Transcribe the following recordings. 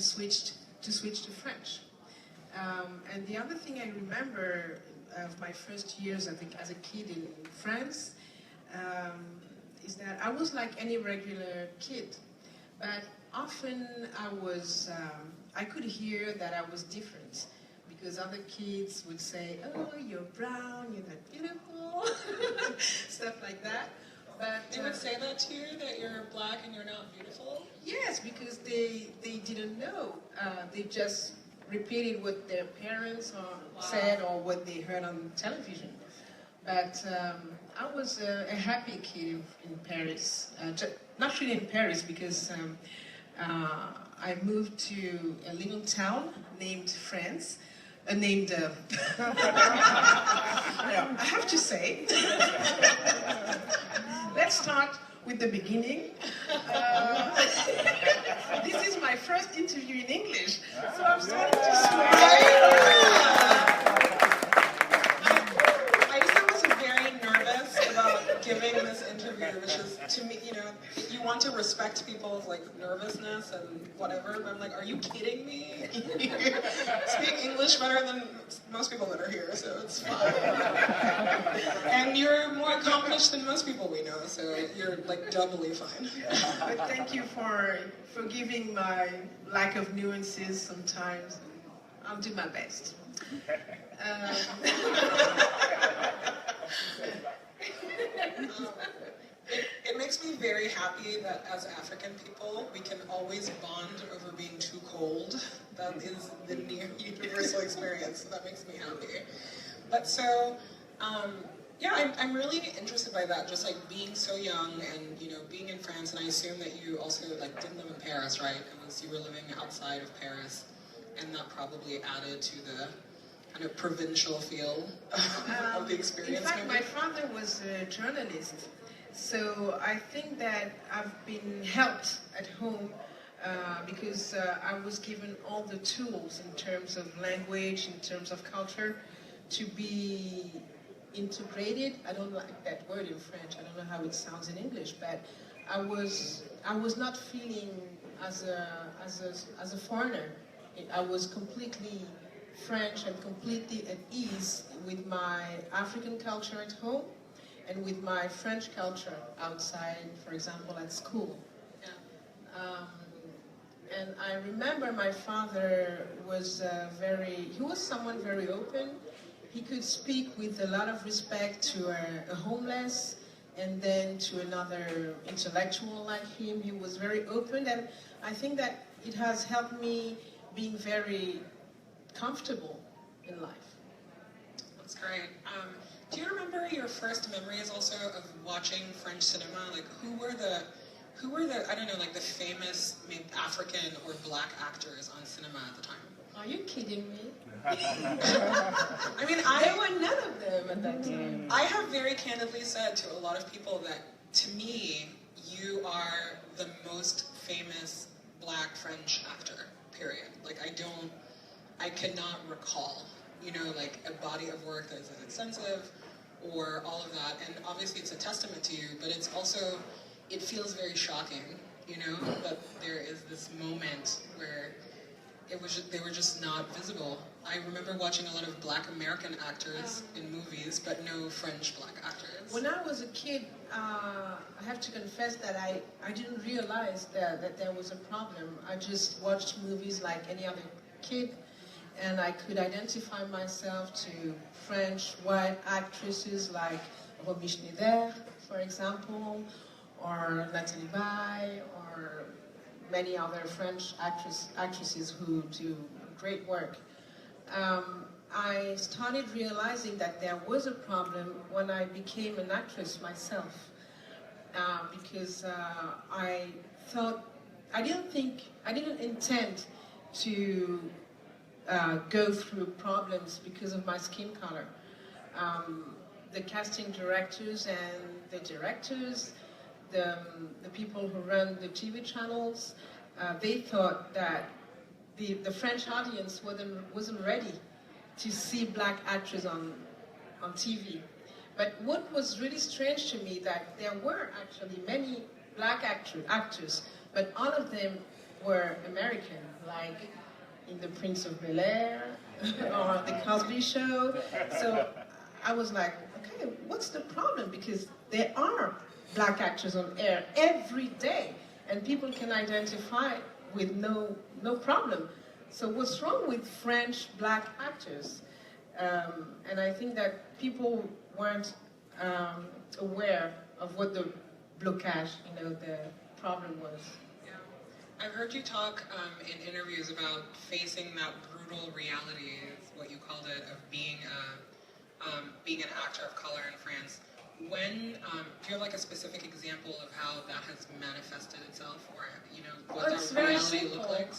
switch to French. And the other thing I remember of my first years, I think, as a kid in France, is that I was like any regular kid, but often I could hear that I was different, because other kids would say, "Oh, you're brown, you're not beautiful," stuff like that. But they would say that to you, that you're black and you're not beautiful? Yes, because they didn't know. They just repeated what their parents said or what they heard on television. But I was a happy kid in Paris. Not really in Paris, because I moved to a little town named France. I have to say, let's start with the beginning. This is my first interview in English, so I'm starting to swear. Aïssa was very nervous about giving this interview, which is, to me, you want to respect people's nervousness and whatever, but I'm like, are you kidding me? You speak English better than most people that are here, so it's fine. And you're more accomplished than most people we know, so you're doubly fine. But thank you for forgiving my lack of nuances sometimes. I'll do my best. It makes me very happy that as African people, we can always bond over being too cold. That is the near universal experience, so that makes me happy. But so, yeah, I'm really interested by that, just being so young and, being in France, and I assume that you also didn't live in Paris, right? Unless you were living outside of Paris, and that probably added to the kind of provincial feel of the experience. In fact, my father was a journalist. So I think that I've been helped at home because I was given all the tools in terms of language, in terms of culture, to be integrated. I don't like that word in French. I don't know how it sounds in English, but I was not feeling as a foreigner. I was completely French and completely at ease with my African culture at home and with my French culture outside, for example, at school. Yeah. And I remember my father was he was someone very open. He could speak with a lot of respect to a homeless and then to another intellectual like him. He was very open, and I think that it has helped me being very comfortable in life. That's great. Do you remember your first memories also of watching French cinema? Who were the I don't know, the famous maybe African or black actors on cinema at the time? Are you kidding me? I mean, there were none of them at that time. I have very candidly said to a lot of people that, to me, you are the most famous black French actor, period. I cannot recall, a body of work that is as extensive or all of that. And obviously it's a testament to you, but it's also, it feels very shocking, that there is this moment where they were just not visible. I remember watching a lot of black American actors in movies, but no French black actors. When I was a kid, I have to confess that I didn't realize that there was a problem. I just watched movies like any other kid, and I could identify myself to French white actresses like Romy Schneider, for example, or Nathalie Baye, or many other French actresses who do great work. I started realizing that there was a problem when I became an actress myself, because I didn't intend to go through problems because of my skin color. The casting directors and the directors, the people who run the TV channels, they thought that the French audience wasn't ready to see black actors on TV. But what was really strange to me that there were actually many black actors, but all of them were American, like in The Prince of Bel-Air or The Cosby Show. So I was like, okay, what's the problem? Because there are black actors on air every day, and people can identify with no problem. So what's wrong with French black actors? And I think that people weren't aware of what the blocage, the problem was. Yeah. I've heard you talk in interviews about facing that brutal reality, is what you called it, of being an actor of color in France. When do you have like a specific example of how that has manifested itself, or what the reality looks like?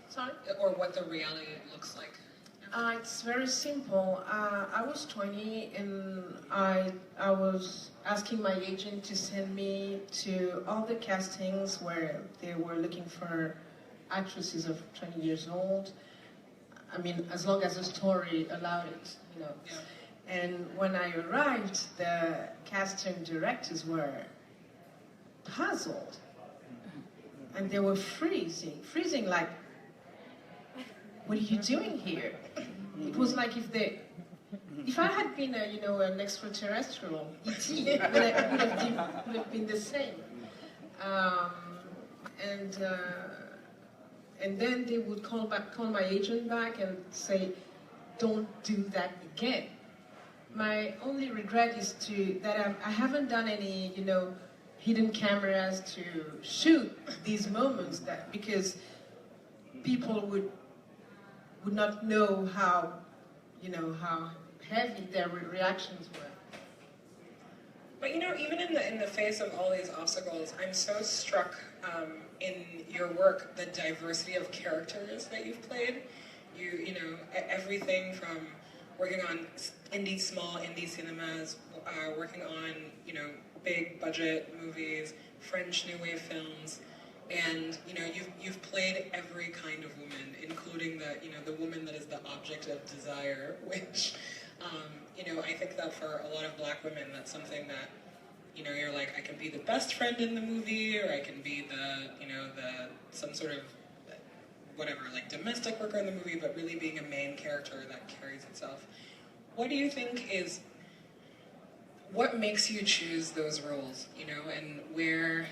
Sorry? Or what the reality looks like? It's very simple. I was 20 and I was asking my agent to send me to all the castings where they were looking for actresses of 20 years old. I mean, as long as the story allowed it, Yeah. And when I arrived, the casting directors were puzzled. And they were freezing like, what are you doing here? It was like if I had been an extraterrestrial, E.T., it would have been the same. And then they would call my agent back and say, don't do that again. My only regret is that I haven't done any, hidden cameras to shoot these moments, because people would not know how heavy their reactions were. But even in the face of all these obstacles, I'm so struck in your work, the diversity of characters that you've played. Everything from working on small indie cinemas, working on big budget movies, French New Wave films, and you've played every kind of woman, including the woman that is the object of desire, which I think that for a lot of black women, that's something that you're like, I can be the best friend in the movie, or I can be the some sort of whatever, like domestic worker in the movie, but really being a main character that carries itself. What do you think is, what makes you choose those roles, and where,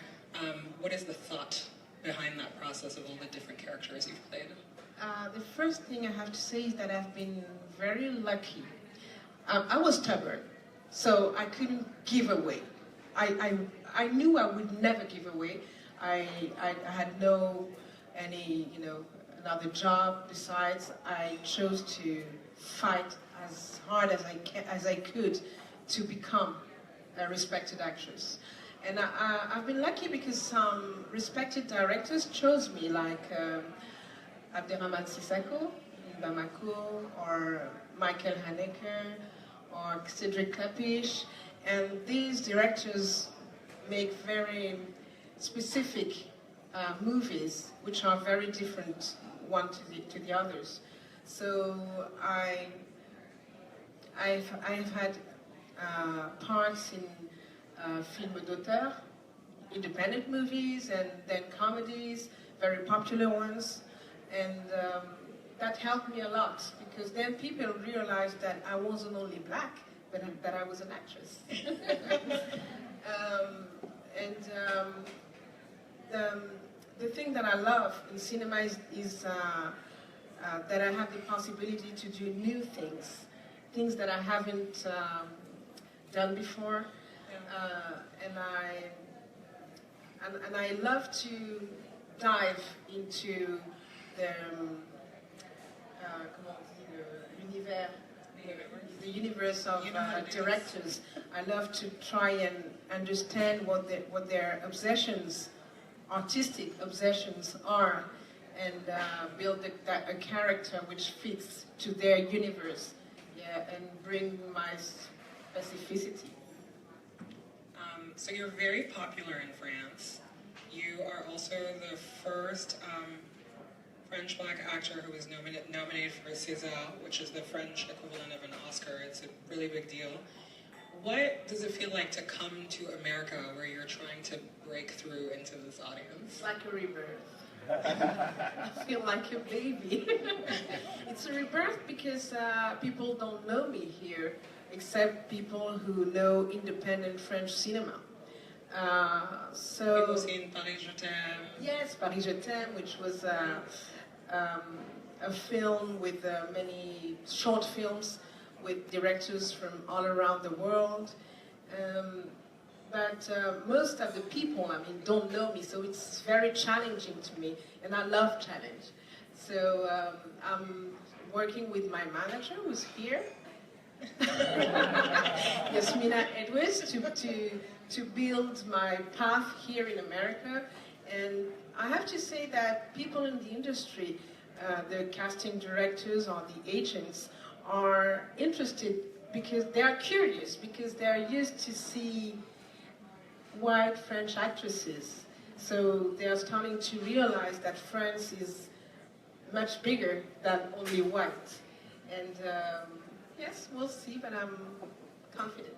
what is the thought behind that process of all the different characters you've played? The first thing I have to say is that I've been very lucky. I was stubborn, so I couldn't give away. I knew I would never give away. I had another job besides. I chose to fight as hard as I could to become a respected actress. And I've been lucky because some respected directors chose me, like Abderrahmane Sissako in Bamako, or Michael Haneke, or Cedric Klapisch. And these directors make very specific movies, which are very different one to the others. So I've had parts in film d'auteur, independent movies, and then comedies, very popular ones, and that helped me a lot, because then people realized that I wasn't only black, but that I was an actress. The thing that I love in cinema is that I have the possibility to do new things that I haven't done before, and I love to dive into the universe of directors. I love to try and understand what their obsessions, artistic obsessions, are, and build a character which fits to their universe, and bring my specificity. So you're very popular in France. You are also the first French black actor who was nominated for a César, which is the French equivalent of an Oscar. It's a really big deal. What does it feel like to come to America, where you're trying to break through into this audience? Like a rebirth. I feel like a baby. It's a rebirth because people don't know me here, except people who know independent French cinema. People seen Paris Je t'aime. Yes, Paris Je t'aime, which was a film with many short films with directors from all around the world. But most of the people, don't know me, so it's very challenging to me, and I love challenge. So I'm working with my manager, who's here, Yasmina Edwards, to build my path here in America. And I have to say that people in the industry, the casting directors or the agents, are interested because they are curious, because they are used to see white French actresses. So they are starting to realize that France is much bigger than only white. And yes, we'll see, but I'm confident.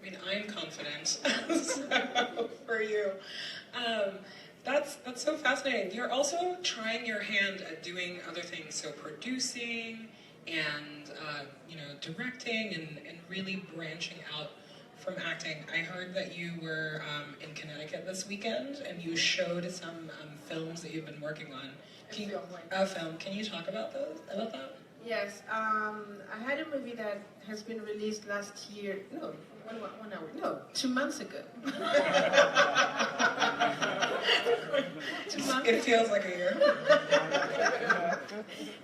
I mean, I'm confident so, for you. That's so fascinating. You're also trying your hand at doing other things, so producing and directing and really branching out from acting. I heard that you were in Connecticut this weekend and you showed some films that you've been working on. A film. Can you talk about that? Yes, I had a movie that has been released last year. No, 2 months ago. 2 months. It feels like a year.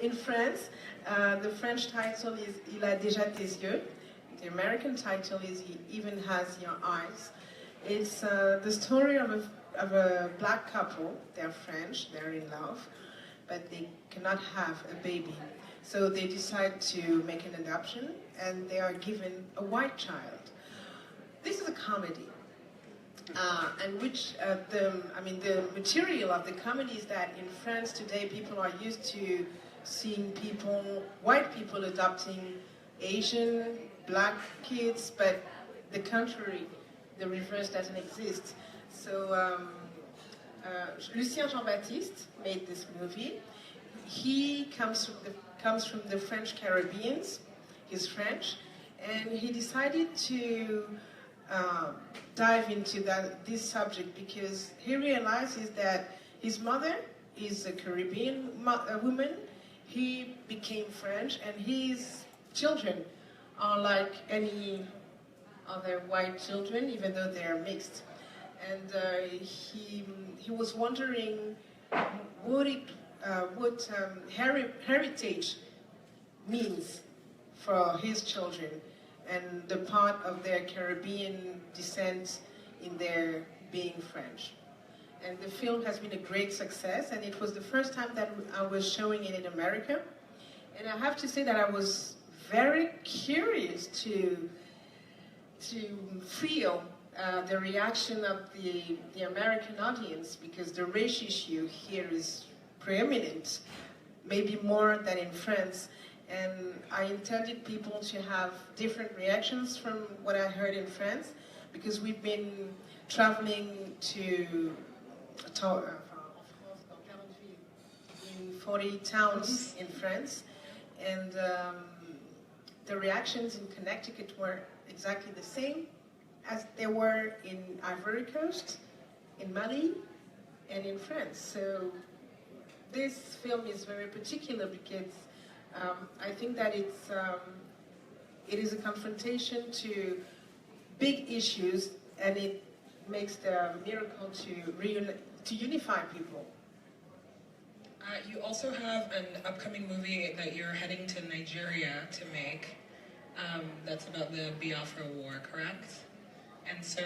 In France, the French title is Il a déjà tes yeux. The American title is He Even Has Your Eyes. It's the story of a black couple. They're French, they're in love, but they cannot have a baby. So they decide to make an adoption, and they are given a white child. This is a comedy, and the material of the comedy is that in France today people are used to seeing white people adopting Asian, black kids, but the contrary, the reverse doesn't exist. So Lucien Jean-Baptiste made this movie. He comes from the French Caribbean. He's French, and he decided to dive into this subject because he realizes that his mother is a Caribbean woman. He became French, and his children are like any other white children, even though they are mixed. And he was wondering what heritage means for his children and the part of their Caribbean descent in their being French. And the film has been a great success, and it was the first time that I was showing it in America. And I have to say that I was very curious to feel the reaction of the American audience, because the race issue here is preeminent, maybe more than in France. And I intended people to have different reactions from what I heard in France, because we've been traveling to in 40 towns in France, and the reactions in Connecticut were exactly the same as they were in Ivory Coast, in Mali, and in France. So this film is very particular because I think that it is a confrontation to big issues, and it makes the miracle to unify people. You also have an upcoming movie that you're heading to Nigeria to make. That's about the Biafra War, correct? And so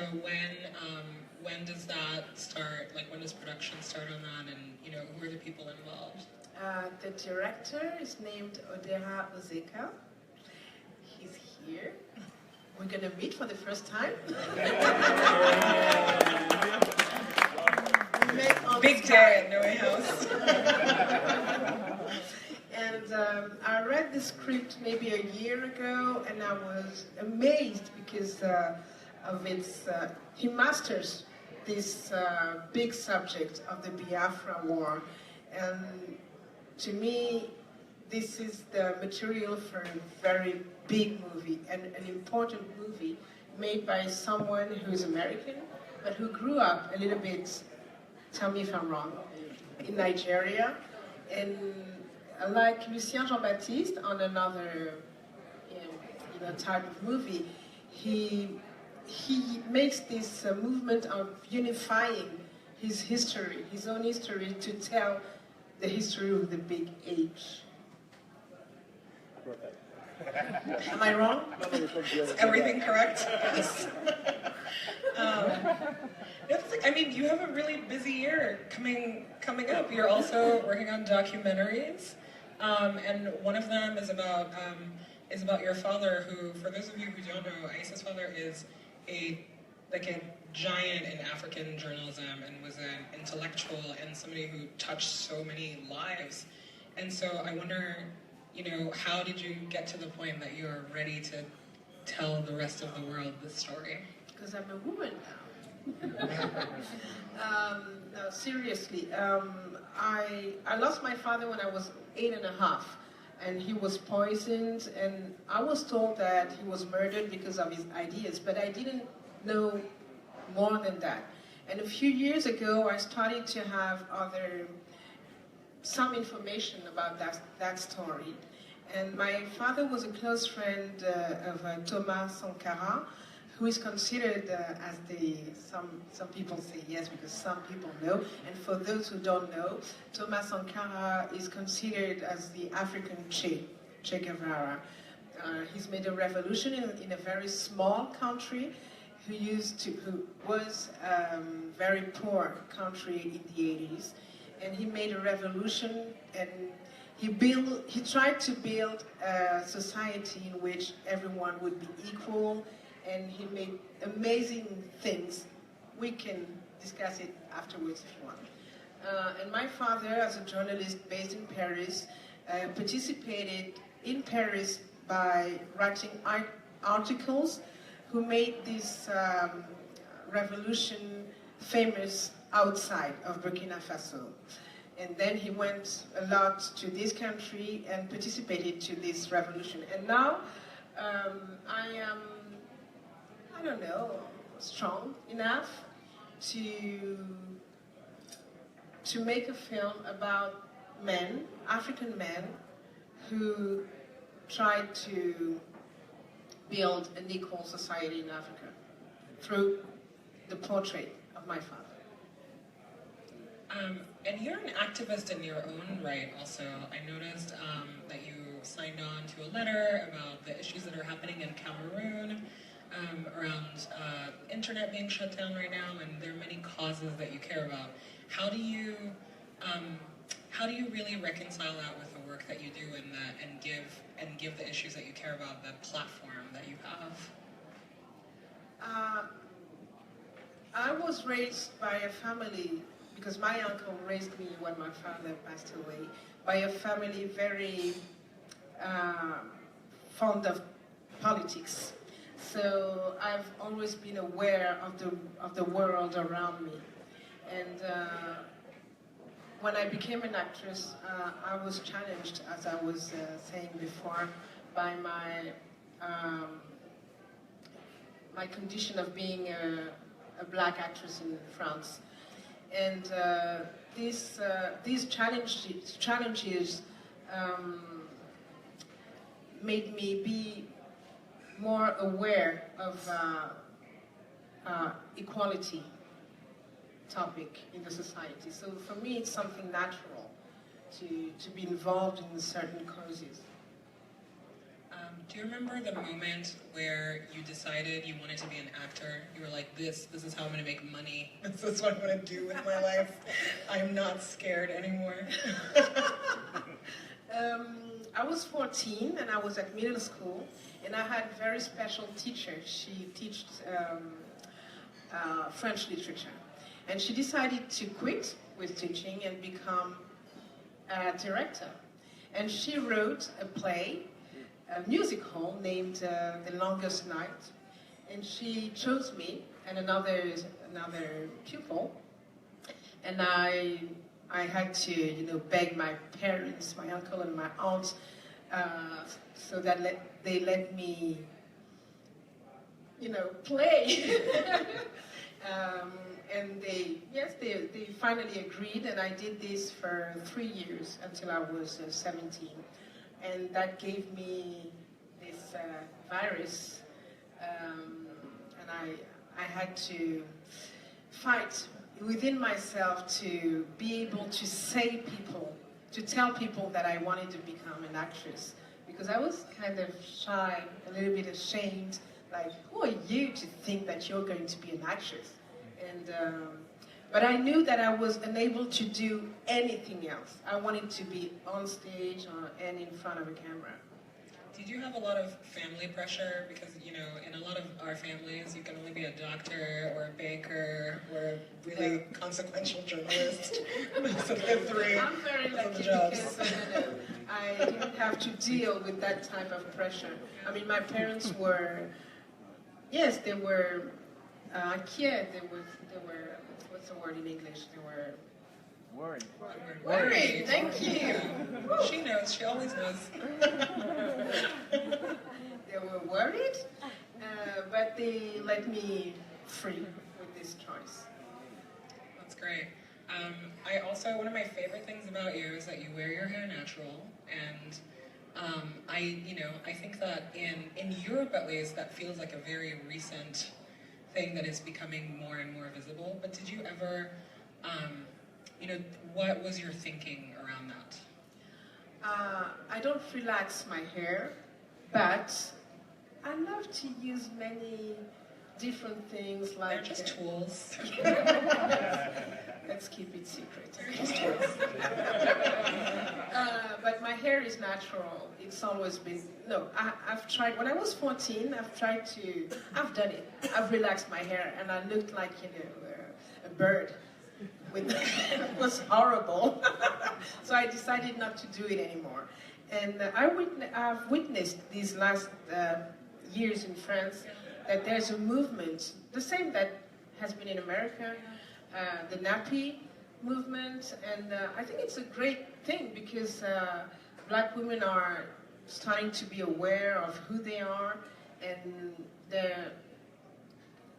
when does that start? Like, when does production start on that? And who are the people involved? The director is named Odera Ozeka. He's here. We're gonna meet for the first time. Big day at Noe House. And I read the script maybe a year ago, and I was amazed because of its. He masters this big subject of the Biafra War. And to me, this is the material for a very big movie and an important movie made by someone who's American, but who grew up a little bit, tell me if I'm wrong, in Nigeria. And like Lucien Jean-Baptiste on another type of movie, he makes this movement of unifying his history, his own history, to tell the history of the big H. Am I wrong? Is everything correct? Yes. I mean, you have a really busy year coming up. You're also working on documentaries, and one of them is about your father, who, for those of you who don't know, Aïssa's father is a giant in African journalism and was an intellectual and somebody who touched so many lives. And so I wonder, how did you get to the point that you're ready to tell the rest of the world this story? Because I'm a woman now. No, seriously. I lost my father when I was 8.5, and he was poisoned, and I was told that he was murdered because of his ideas, but I didn't know more than that. And a few years ago, I started to have some information about that story. And my father was a close friend of Thomas Sankara, who is considered as some people say yes because some people know, and for those who don't know, Thomas Sankara is considered as the African Che Guevara. He's made a revolution in a very small country who was a very poor country in the 80s, and he made a revolution, and he tried to build a society in which everyone would be equal, and he made amazing things. We can discuss it afterwards if you want. And my father, as a journalist based in Paris, participated in Paris by writing articles who made this revolution famous outside of Burkina Faso. And then he went a lot to this country and participated to this revolution. And now I am, I don't know, strong enough to make a film about men, African men, who tried to build an equal society in Africa through the portrait of my father. And you're an activist in your own right also. I noticed that you signed on to a letter about the issues that are happening in Cameroon, around internet being shut down right now, and there are many causes that you care about. How do you really reconcile that with the work that you do and give the issues that you care about the platform that you have? I was raised by a family, because my uncle raised me when my father passed away, by a family very fond of politics. So I've always been aware of the world around me. And when I became an actress, I was challenged, as I was saying before, by my condition of being a black actress in France. And these challenges made me be more aware of equality topic in the society. So for me, it's something natural to be involved in certain causes. Do you remember the moment where you decided you wanted to be an actor? You were like, this is how I'm going to make money. This is what I'm going to do with my life. I'm not scared anymore. I was 14 and I was at middle school, and I had a very special teacher. She taught French literature. And she decided to quit with teaching and become a director. And she wrote a play, a musical named The Longest Night. And she chose me and another pupil, and I had to, beg my parents, my uncle and my aunt, so that they let me, play. And they finally agreed, and I did this for 3 years until I was 17, and that gave me this virus, and I had to fight within myself to be able to tell people that I wanted to become an actress, because I was kind of shy, a little bit ashamed, like, who are you to think that you're going to be an actress? And but I knew that I was unable to do anything else. I wanted to be on stage and in front of a camera. Did you have a lot of family pressure? Because, in a lot of our families, you can only be a doctor or a baker or a really consequential journalist. So I'm very lucky because I didn't have to deal with that type of pressure. I mean, my parents were, yes, they were inquiet. They were, what's the word in English? They were worried. Worried, thank you. She knows, she always knows. They were worried, but they let me free with this choice. That's great. One of my favorite things about you is that you wear your hair natural, and I think that in Europe at least, that feels like a very recent thing that is becoming more and more visible. But did you ever, what was your thinking around that? I don't relax my hair, but I love to use many different things like... They're just tools. Let's keep it secret. But my hair is natural. It's always been... No, I've tried... When I was 14, I've done it. I've relaxed my hair, and I looked like, a bird. It was horrible. So I decided not to do it anymore. And I've witnessed these last years in France that there's a movement, the same that has been in America, the nappy movement, and I think it's a great thing because black women are starting to be aware of who they are, and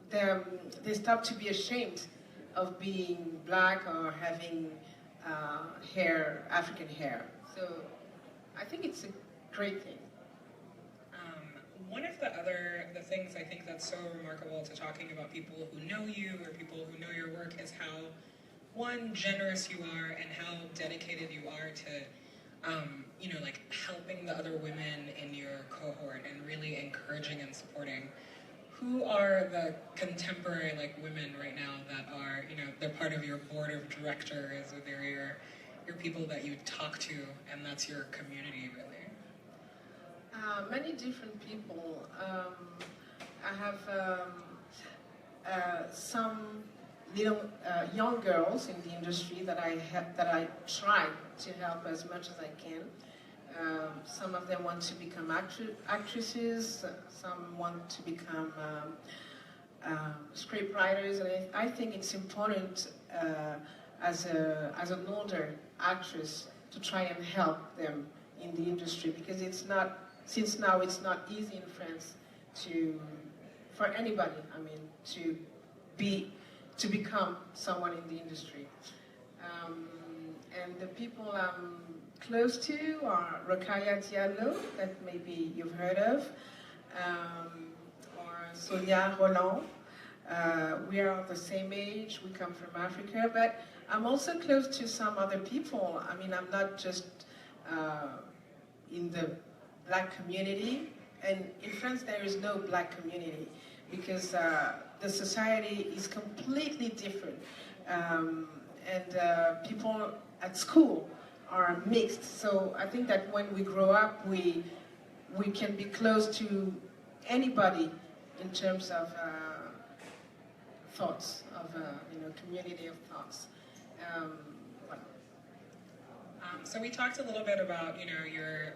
they stop to be ashamed of being black or having African hair. So I think it's a great thing. One of the things I think that's so remarkable to talking about people who know you or people who know your work is how, one, generous you are and how dedicated you are to, helping the other women in your cohort and really encouraging and supporting. Who are the contemporary women right now that are, they're part of your board of directors, or they're your people that you talk to, and that's your community, really? Many different people. I have some little young girls in the industry that I try to help as much as I can. Some of them want to become actresses. Some want to become script writers, and I think it's important as an older actress to try and help them in the industry, because since now it's not easy in France for anybody, to become someone in the industry. And the people I'm close to are Rokhaya Diallo, that maybe you've heard of, or Sonia Roland. We are of the same age, we come from Africa, but I'm also close to some other people. I'm not just in the black community, and in France there is no black community because the society is completely different, and people at school are mixed. So I think that when we grow up, we can be close to anybody in terms of thoughts, of community of thoughts. So we talked a little bit about your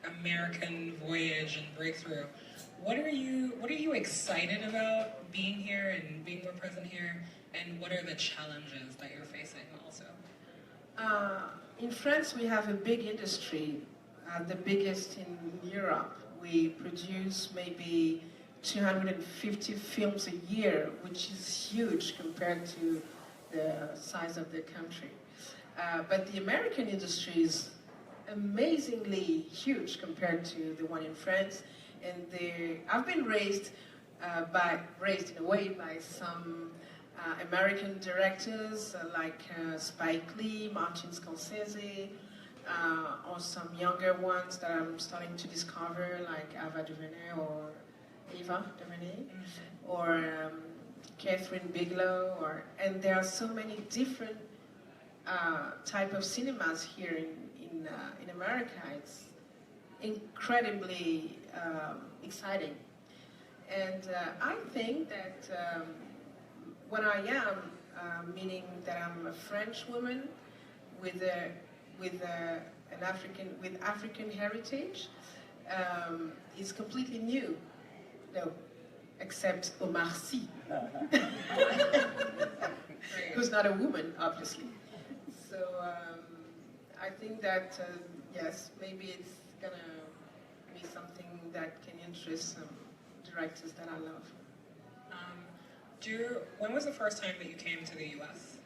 American voyage and breakthrough. What are you excited about being here and being more present here? And what are the challenges that you're facing also? In France, we have a big industry, the biggest in Europe. We produce maybe 250 films a year, which is huge compared to the size of the country. But the American industry is amazingly huge compared to the one in France. And I've been raised in a way by some American directors like Spike Lee, Martin Scorsese, or some younger ones that I'm starting to discover like Ava DuVernay or Catherine Bigelow, and there are so many different type of cinemas here in America. It's incredibly exciting, and I think that what I am, meaning that I'm a French woman with African heritage, is completely new. No, except Omar Sy, who's not a woman, obviously. So I think that yes, maybe it's gonna be something that can interest some directors that I love. When was the first time that you came to the U.S.?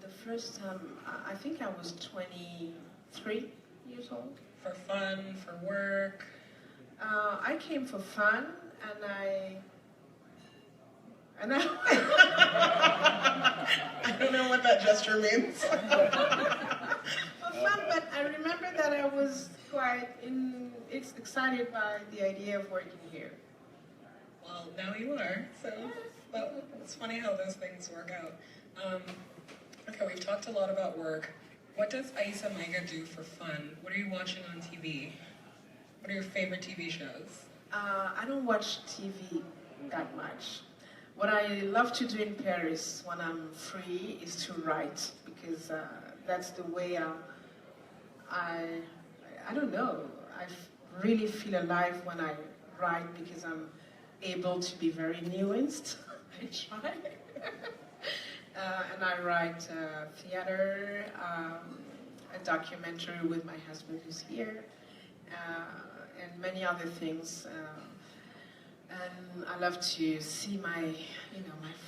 The first time, I think I was 23 years old. For fun, for work? I came for fun, and I I don't know what that gesture means. For fun, but I remember that I was quite excited by the idea of working here. Well, now you are, so well, it's funny how those things work out. Okay, we've talked a lot about work. What does Aïssa Maiga do for fun? What are you watching on TV? What are your favorite TV shows? I don't watch TV that much. What I love to do in Paris when I'm free is to write, because that's the way I don't know, I really feel alive when I write, because I'm able to be very nuanced. I try. And I write theater, a documentary with my husband who's here, and many other things. And I love to see my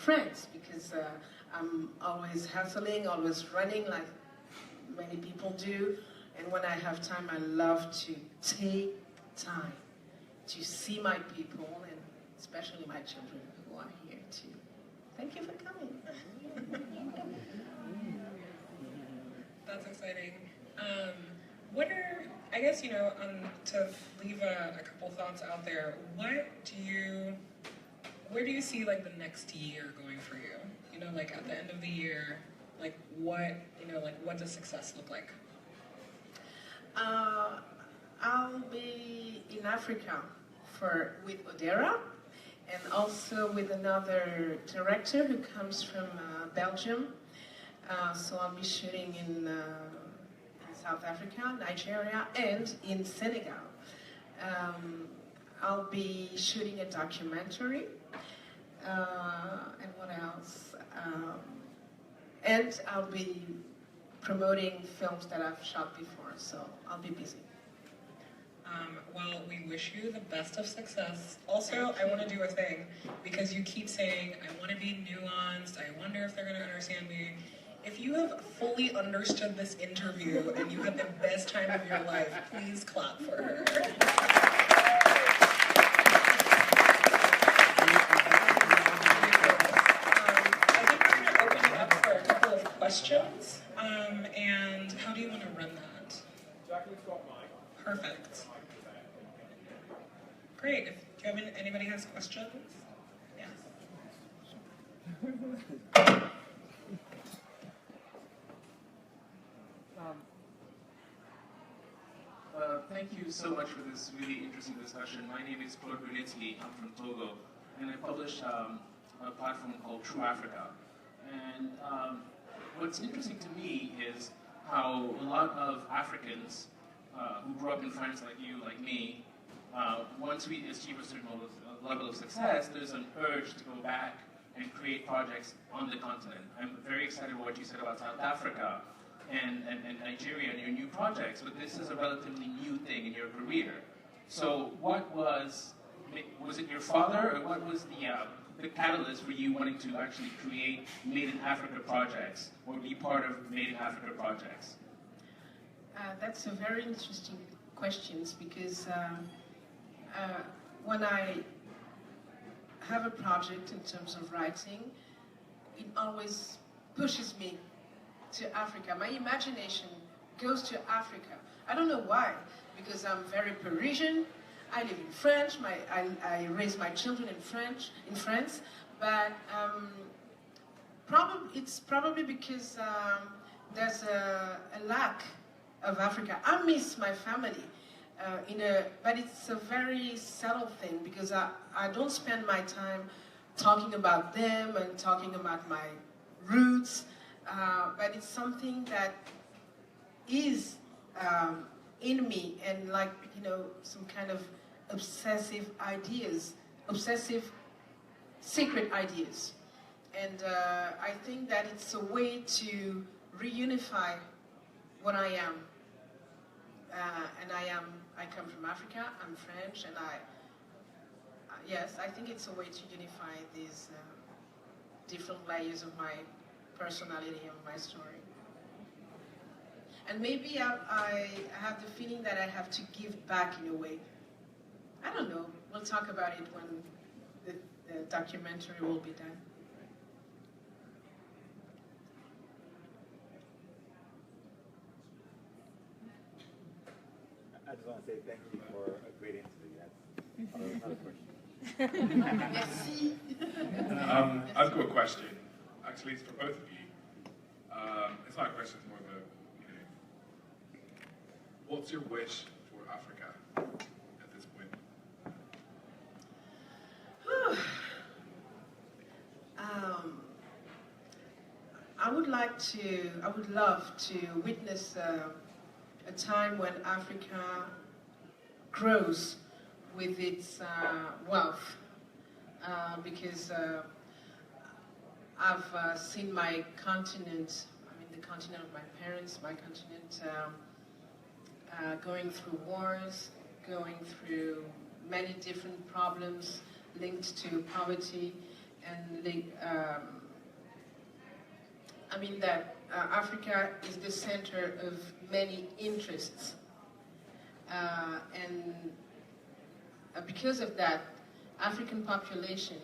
friends, because I'm always hustling, always running like many people do. And when I have time, I love to take time to see my people, and especially my children who are here too. Thank you for coming. That's exciting. I guess, to leave a couple thoughts out there, where do you see like the next year going for you? Like at the end of the year, like what does success look like? I'll be in Africa with Odera, and also with another director who comes from Belgium. So I'll be shooting in South Africa, Nigeria, and in Senegal. I'll be shooting a documentary, and what else? And I'll be promoting films that I've shot before, so I'll be busy. Well, we wish you the best of success. Also, I want to do a thing, because you keep saying, I want to be nuanced, I wonder if they're going to understand me. If you have fully understood this interview and you had the best time of your life, please clap for her. I think we're going to open it up for a couple of questions. And how do you want to run that? Perfect. Great. Anybody has questions? Yes. Thank you so much for this really interesting discussion. My name is Claude Brunetsky. I'm from Togo, and I publish a platform called True Africa. And what's interesting to me is how a lot of Africans who grew up in France, like you, like me, once we achieve a certain level of success, there's an urge to go back and create projects on the continent. I'm very excited about what you said about South Africa and Nigeria and your new projects, but this is a relatively new thing in your career. So what was it your father, or what was the catalyst for you wanting to actually create Made in Africa projects, or be part of Made in Africa projects? That's a very interesting question, because when I have a project in terms of writing, it always pushes me to Africa. My imagination goes to Africa. I don't know why, because I'm very Parisian. I live in France. I raise my children in France. But it's probably because there's a lack of Africa. I miss my family. But it's a very subtle thing, because I don't spend my time talking about them and talking about my roots, but it's something that is in me, and like, some kind of obsessive secret ideas. And I think that it's a way to reunify what I am. I come from Africa, I'm French, and yes, I think it's a way to unify these different layers of my personality and my story. And maybe I have the feeling that I have to give back in a way. I don't know, we'll talk about it when the documentary will be done. I just want to say thank you for a great interview. That's another question. Merci. I've got a question. Actually, it's for both of you. It's not a question, it's more of a, what's your wish for Africa at this point? I would love to witness a time when Africa grows with its wealth, because I've seen my continent, the continent of my parents, my continent going through wars, going through many different problems linked to poverty, and that Africa is the center of many interests, and because of that, African population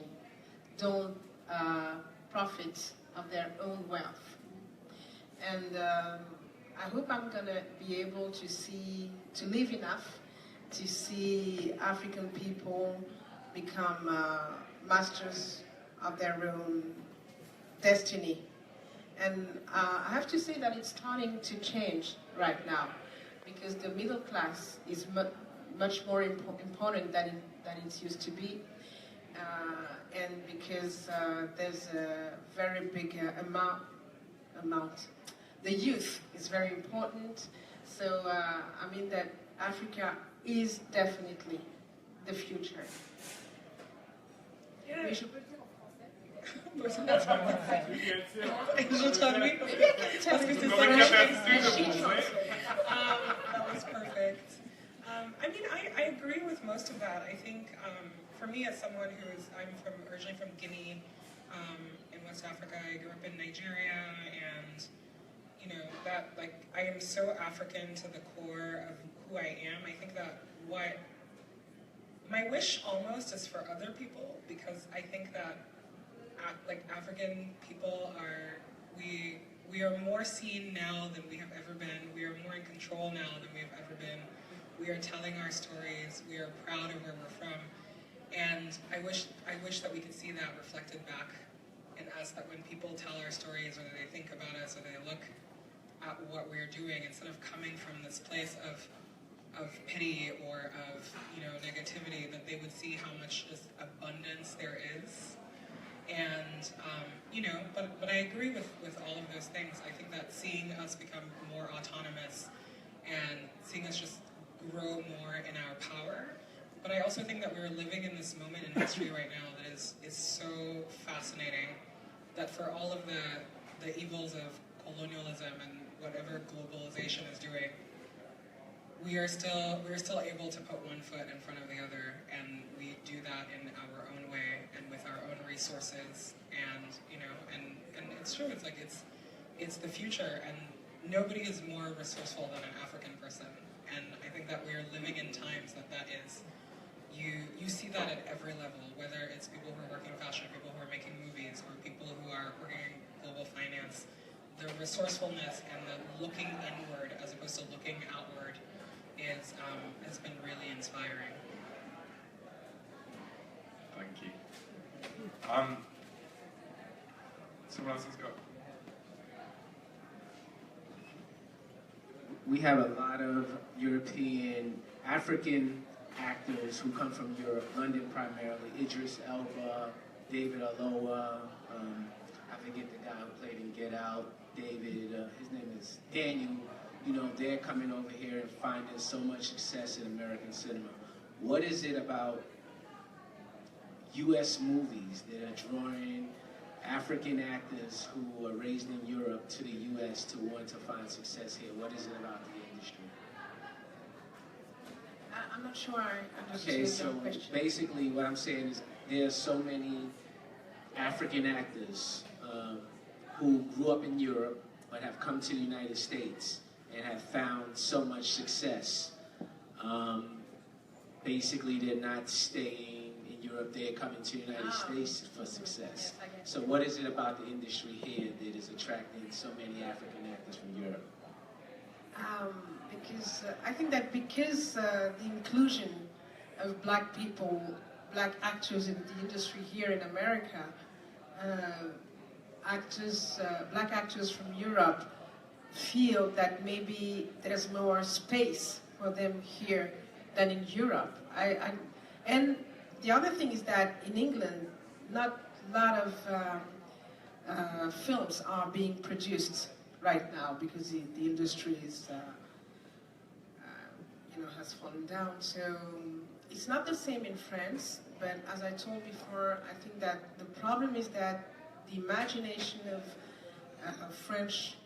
don't profit of their own wealth. And I hope I'm gonna be able to live enough to see African people become masters of their own destiny. And I have to say that it's starting to change right now, because the middle class is much more important than it used to be, and because there's a very big amount. The youth is very important, so that Africa is definitely the future. Yeah. We should... That's what I'm saying. That was perfect. I agree with most of that. I think for me, as someone I'm originally from Guinea, in West Africa. I grew up in Nigeria, and I am so African to the core of who I am. I think that what my wish almost is for other people, because I think that African people we are more seen now than we have ever been. We are more in control now than we have ever been. We are telling our stories. We are proud of where we're from, and I wish that we could see that reflected back in us. That when people tell our stories, or they think about us, or they look at what we're doing, instead of coming from this place of pity or of negativity, that they would see how much just abundance there is. And, you know, but I agree with all of those things. I think that seeing us become more autonomous and seeing us just grow more in our power. But I also think that we're living in this moment in history right now that is so fascinating, that for all of the evils of colonialism and whatever globalization is doing, we're still able to put one foot in front of the other, and we do that in our own way and with our own resources. And you know, and it's true. It's like it's the future, and nobody is more resourceful than an African person. And I think that we are living in times that is. You see that at every level, whether it's people who are working in fashion, people who are making movies, or people who are working in global finance. The resourcefulness and the looking inward as opposed to looking outward has been really inspiring. Thank you. Someone else has got. We have a lot of European, African actors who come from Europe, London primarily, Idris Elba, David Aloha, I forget the guy who played in Get Out, David, his name is Daniel. You know, they're coming over here and finding so much success in American cinema. What is it about U.S. movies that are drawing African actors who are raised in Europe to the U.S. to want to find success here? What is it about the industry? I'm not sure I understood Okay, your so question. basically what I'm saying is there's so many African actors who grew up in Europe but have come to the United States and have found so much success. Basically, they're not staying in Europe, they're coming to the United States for success. Yes, I get it. So what is it about the industry here that is attracting so many African actors from Europe? Because I think that because the inclusion of black people, black actors in the industry here in America, black actors from Europe feel that maybe there's more space for them here than in Europe. And the other thing is that in England, not a lot of films are being produced right now because the industry is, has fallen down. So it's not the same in France, but as I told before, I think that the problem is that the imagination of French,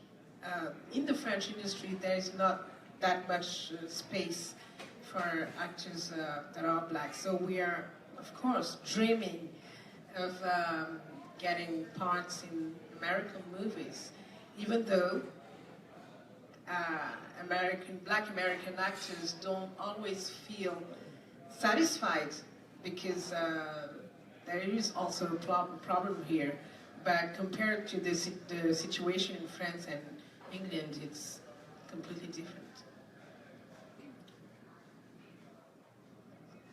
in the French industry, there is not that much space for actors that are black. So we are, of course, dreaming of getting parts in American movies, even though black American actors don't always feel satisfied because there is also a problem here. But compared to the situation in France and England, it's completely different.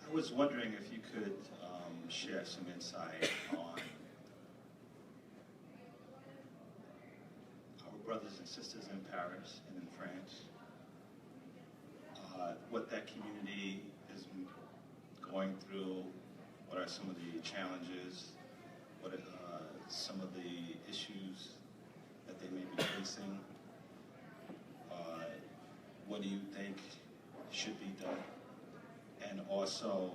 I was wondering if you could share some insight on our brothers and sisters in Paris and in France, what that community is going through, what are some of the challenges, what are some of the issues that they may be facing, what do you think should be done? And also,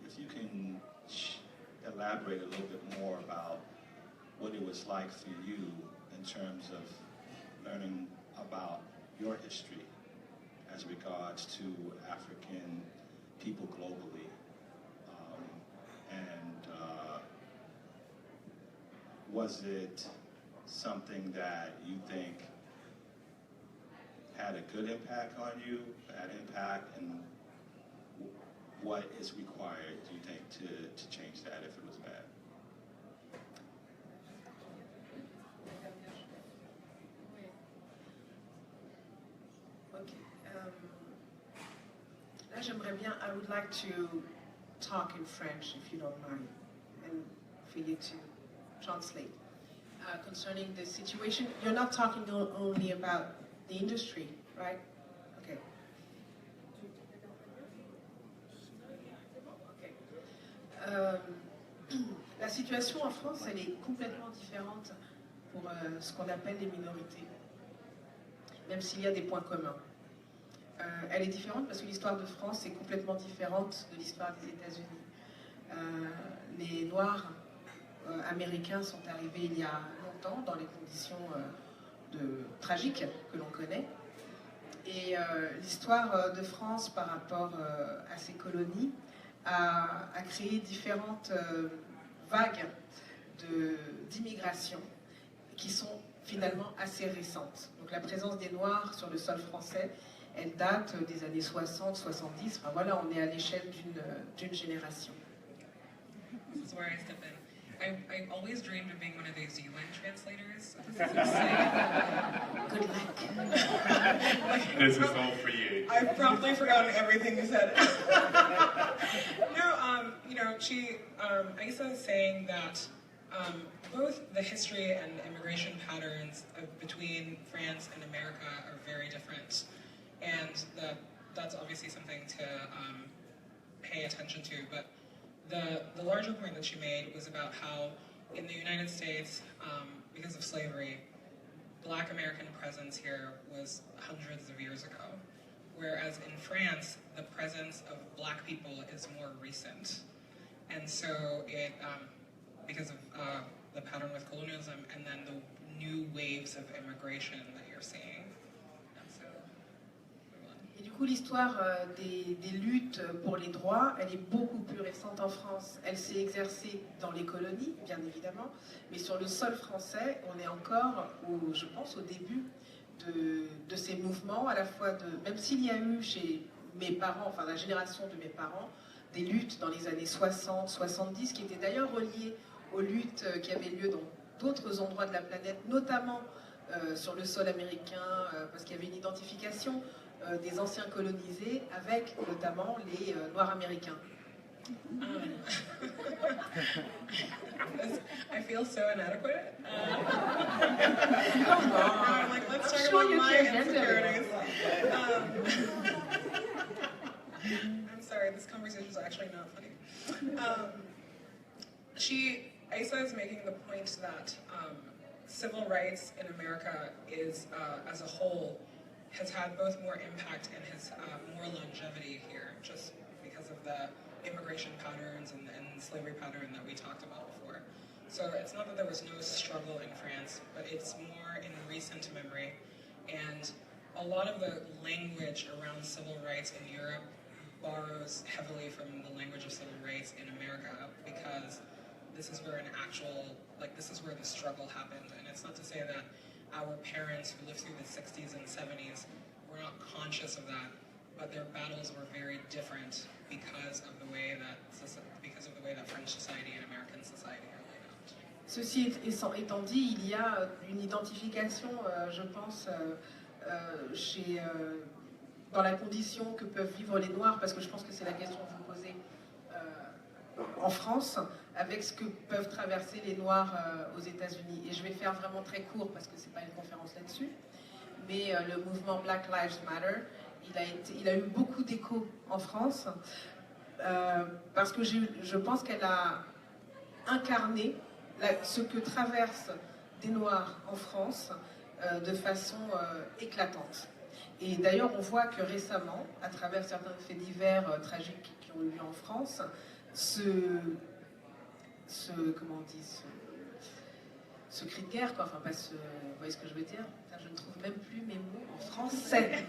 if you can elaborate a little bit more about what it was like for you in terms of learning about your history as regards to African people globally. Was it something that you think had a good impact on you, bad impact, and what is required, do you think, to change that if it was bad? Okay. Là, j'aimerais bien, I would like to talk in French, if you don't mind, and for you to translate concerning the situation. You're not talking only about the industry, right? Okay. Okay. La La situation en France, elle est complètement différente pour ce qu'on appelle les minorités, même s'il y a des points communs. Elle est différente parce que l'histoire de France est complètement différente de l'histoire des États-Unis. Les Noirs américains sont arrivés il y a longtemps dans les conditions tragiques que l'on connaît. Et l'histoire de France par rapport à ses colonies a créé différentes vagues d'immigration qui sont finalement assez récentes. Donc la présence des Noirs sur le sol français, elle date des années 60, 70. Enfin voilà, on est à l'échelle d'une génération. This is where I step in. I always dreamed of being one of those UN translators. So this is exciting. Good luck. This is all for you. I've probably forgotten everything you said. No, you know, Aïssa is saying that both the history and immigration patterns between France and America are very different, and that's obviously something to pay attention to. But the larger point that she made was about how in the United States, because of slavery, Black American presence here was hundreds of years ago, whereas in France, the presence of Black people is more recent. And so it, because of the pattern with colonialism and then the new waves of immigration that you're seeing. And so, move on. Et du coup, l'histoire des luttes pour les droits, elle est beaucoup plus récente en France. Elle s'est exercée dans les colonies, bien évidemment, mais sur le sol français, on est encore, je pense, au début de ces mouvements, à la fois même s'il y a eu chez mes parents, enfin la génération de mes parents, des luttes dans les années 60, 70, qui étaient d'ailleurs reliées aux luttes qui avaient lieu dans d'autres endroits de la planète, notamment sur le sol américain, parce qu'il y avait une identification des anciens colonisés avec notamment les Noirs américains. I feel so inadequate. Come on. I'm like, let's talk Sure about you my can handle insecurities. it. I'm sorry, this conversation is actually not funny. Aïssa is making the point that civil rights in America is, as a whole, has had both more impact and has more longevity here, just because of the immigration patterns and slavery pattern that we talked about before. So it's not that there was no struggle in France, but it's more in recent memory. And a lot of the language around civil rights in Europe borrows heavily from the language of civil rights in America, because this is where this is where the struggle happened. And it's not to say that our parents who lived through the 60s and 70s were not conscious of that, but their battles were very different because of the way that French society and American society are laid out. Ceci étant dit, il y a une identification, je pense, dans la condition que peuvent vivre les Noirs, parce que je pense que c'est la question que vous posez en France, avec ce que peuvent traverser les Noirs aux États-Unis. Et je vais faire vraiment très court, parce que c'est pas une conférence là-dessus, mais le mouvement Black Lives Matter, il a eu beaucoup d'écho en France, parce que je pense qu'elle a incarné ce que traversent des Noirs en France de façon éclatante. Et d'ailleurs, on voit que récemment, à travers certains faits divers tragiques qui ont eu lieu en France, ce cri de guerre, quoi, enfin pas ce, vous voyez ce que je veux dire? Je ne trouve même plus mes mots en français.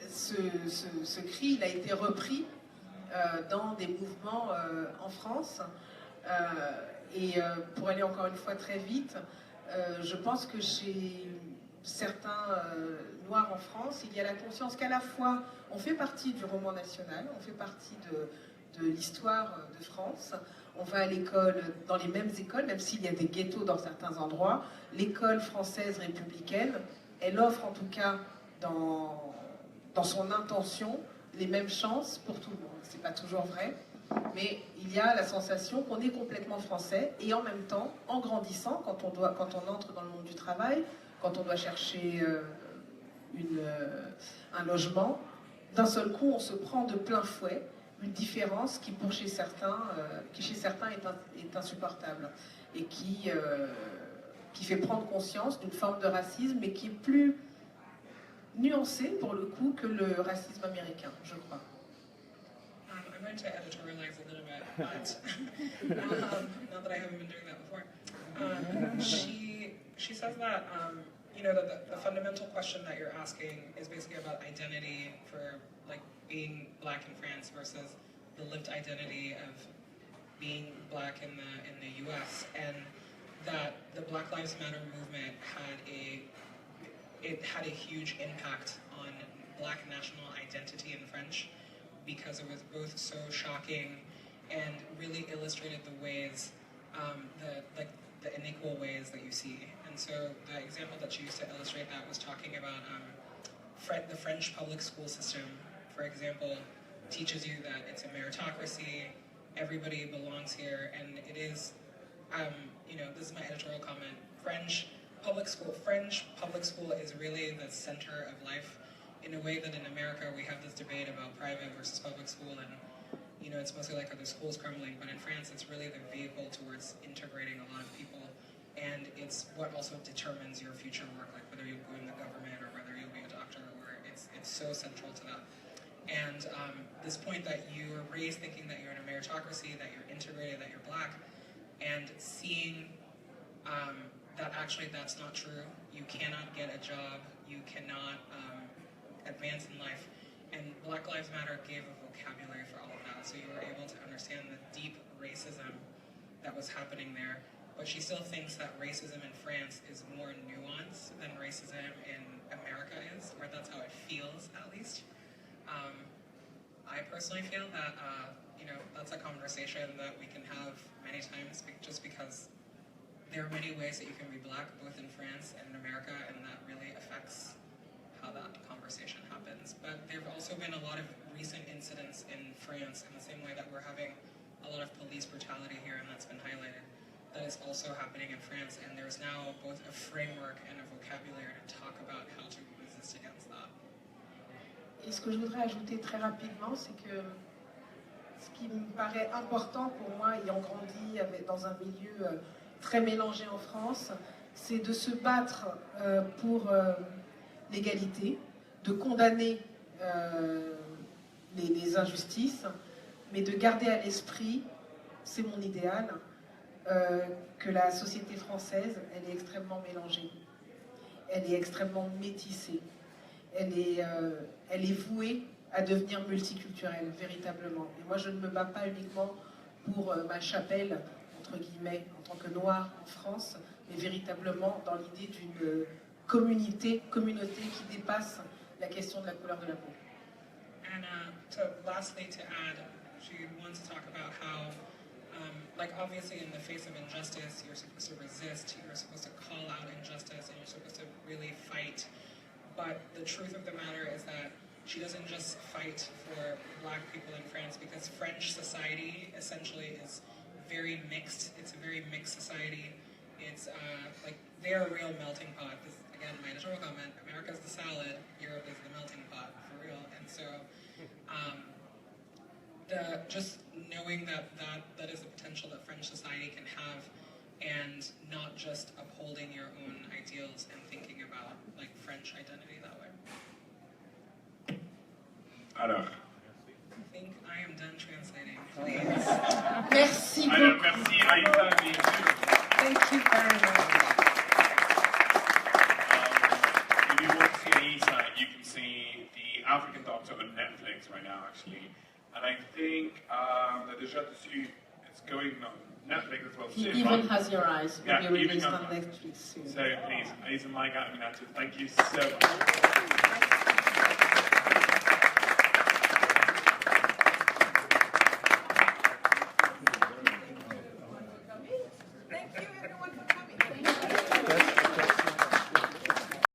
Ce cri, il a été repris dans des mouvements en France. Et pour aller encore une fois très vite, je pense que chez certains Noirs en France, il y a la conscience qu'à la fois, on fait partie du roman national, on fait partie de l'histoire de France, on va à l'école, dans les mêmes écoles, même s'il y a des ghettos dans certains endroits. L'école française républicaine, elle offre en tout cas dans son intention les mêmes chances pour tout le monde. C'est pas toujours vrai, mais il y a la sensation qu'on est complètement français, et en même temps, en grandissant, quand on entre dans le monde du travail, quand on doit chercher un logement, d'un seul coup on se prend de plein fouet une différence chez certains est insupportable et qui fait prendre conscience d'une forme de racisme, mais qui est plus nuancée pour le coup que le racisme américain, je crois. I'm going to editorialize a little bit, but not that I haven't been doing that before. She says that the fundamental question that you're asking is basically about identity for like being black in France versus the lived identity of being black in the U.S. and that the Black Lives Matter movement had a huge impact on black national identity in French because it was both so shocking and really illustrated the ways, the unequal ways that you see. And so the example that she used to illustrate that was talking about the French public school system, for example, teaches you that it's a meritocracy, everybody belongs here, and it is, this is my editorial comment, French public school is really the center of life in a way that in America we have this debate about private versus public school, and it's mostly like, are the schools crumbling? But in France, it's really the vehicle towards integrating a lot of people, and it's what also determines your future work, like whether you'll go in the government or whether you'll be a doctor, or it's so central to that. And this point that you are raised thinking that you're in a meritocracy, that you're integrated, that you're black, and seeing that actually that's not true. You cannot get a job, you cannot advance in life. And Black Lives Matter gave a vocabulary for all of that, so you were able to understand the deep racism that was happening there. But she still thinks that racism in France is more nuanced than racism in America is, or that's how it feels, at least. I personally feel that, that's a conversation that we can have many times, just because there are many ways that you can be black, both in France and in America, and that really affects how that conversation happens. But there have also been a lot of recent incidents in France in the same way that we're having a lot of police brutality here, and that's been highlighted. That is also happening in France, and there's now both a framework and a vocabulary to talk about how to resist against that. Et ce que je voudrais ajouter très rapidement, c'est que ce qui me paraît important pour moi, ayant grandi dans un milieu très mélangé en France, c'est de se battre pour l'égalité, de condamner les injustices, mais de garder à l'esprit, c'est mon idéal, que la société française, elle est extrêmement mélangée, elle est extrêmement métissée, elle est vouée à devenir multiculturelle, véritablement. Et moi, je ne me bats pas uniquement pour ma chapelle, entre guillemets, en tant que noire en France, mais véritablement dans l'idée d'une communauté qui dépasse la question de la couleur de la peau. And lastly, to add, she wants to talk about how, obviously in the face of injustice, you're supposed to resist, you're supposed to call out injustice, and you're supposed to really fight. But the truth of the matter is that she doesn't just fight for black people in France, because French society essentially is very mixed. It's a very mixed society. It's they're a real melting pot. This, again, my initial comment, America's the salad, Europe is the melting pot, for real. And so just knowing that is a potential that French society can have, and not just upholding your own ideals and thinking about French identity that way. Alors. I think I am done translating. Please. Merci beaucoup. Alors, merci Aïssa. Thank you very much. If you want to see Aïssa, you can see The African Doctor on Netflix right now, actually. And I think that déjà dessus, it's going on Netflix as well. Even Has Your Eyes will be released on Netflix Netflix soon. So please, Aïssa Maiga, thank you so much.